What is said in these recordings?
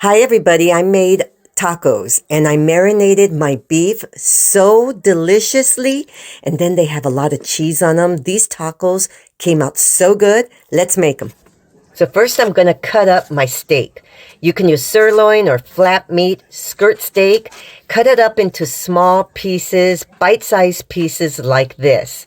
Hi everybody, I made tacos and I marinated my beef so deliciously, and then they have a lot of cheese on them. These tacos came out so good. Let's make them. So first I'm going to cut up my steak. You can use sirloin or flat meat, skirt steak. Cut it up into small pieces, bite-sized pieces like this.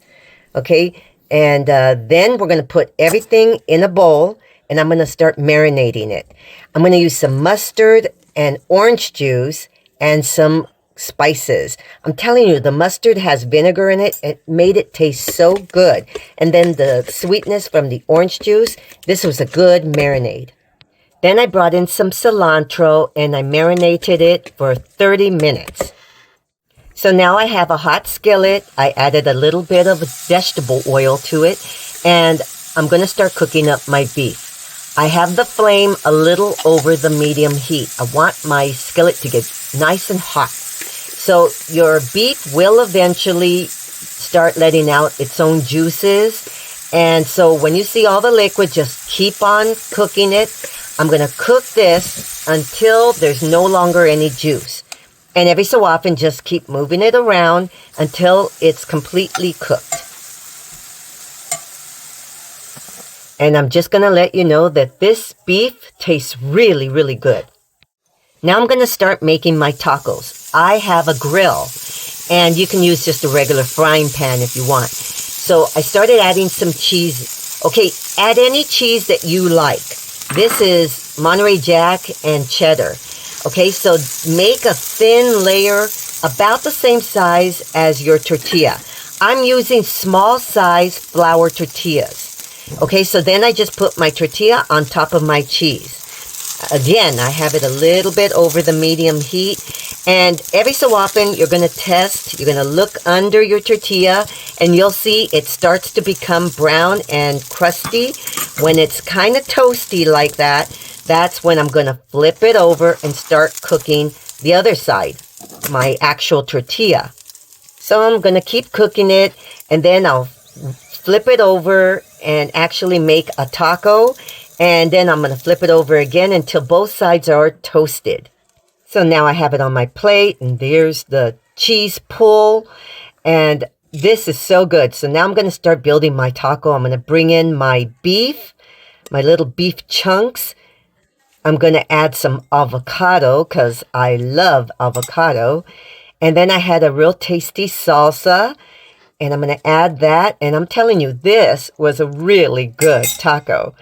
Okay, and then we're going to put everything in a bowl, and I'm going to start marinating it. I'm going to use some mustard and orange juice and some spices. I'm telling you, the mustard has vinegar in it. It made it taste so good. And then the sweetness from the orange juice, this was a good marinade. Then I brought in some cilantro and I marinated it for 30 minutes. So now I have a hot skillet. I added a little bit of vegetable oil to it, and I'm going to start cooking up my beef. I have the flame a little over the medium heat. I want my skillet to get nice and hot. So your beef will eventually start letting out its own juices. And so when you see all the liquid, just keep on cooking it. I'm going to cook this until there's no longer any juice. And every so often, just keep moving it around until it's completely cooked. And I'm just going to let you know that this beef tastes really, really good. Now I'm going to start making my tacos. I have a grill, and you can use just a regular frying pan if you want. So I started adding some cheese. Okay, add any cheese that you like. This is Monterey Jack and cheddar. Okay, so make a thin layer about the same size as your tortilla. I'm using small size flour tortillas. Okay, so then I just put my tortilla on top of my cheese. Again, I have it a little bit over the medium heat. And every so often, you're going to test. You're going to look under your tortilla, and you'll see it starts to become brown and crusty. When it's kind of toasty like that, that's when I'm going to flip it over and start cooking the other side, my actual tortilla. So I'm going to keep cooking it, and then I'll flip it over and actually make a taco. And then I'm going to flip it over again until both sides are toasted. So now I have it on my plate, and there's the cheese pull. And this is so good. So now I'm going to start building my taco. I'm going to bring in my beef, my little beef chunks. I'm going to add some avocado because I love avocado. And then I had a real tasty salsa, and I'm going to add that. And I'm telling you, this was a really good taco.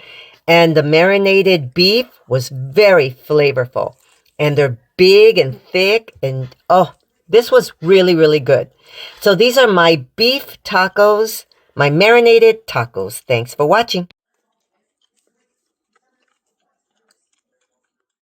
And the marinated beef was very flavorful. And they're big and thick. And oh, this was really, really good. So these are my beef tacos, my marinated tacos. Thanks for watching.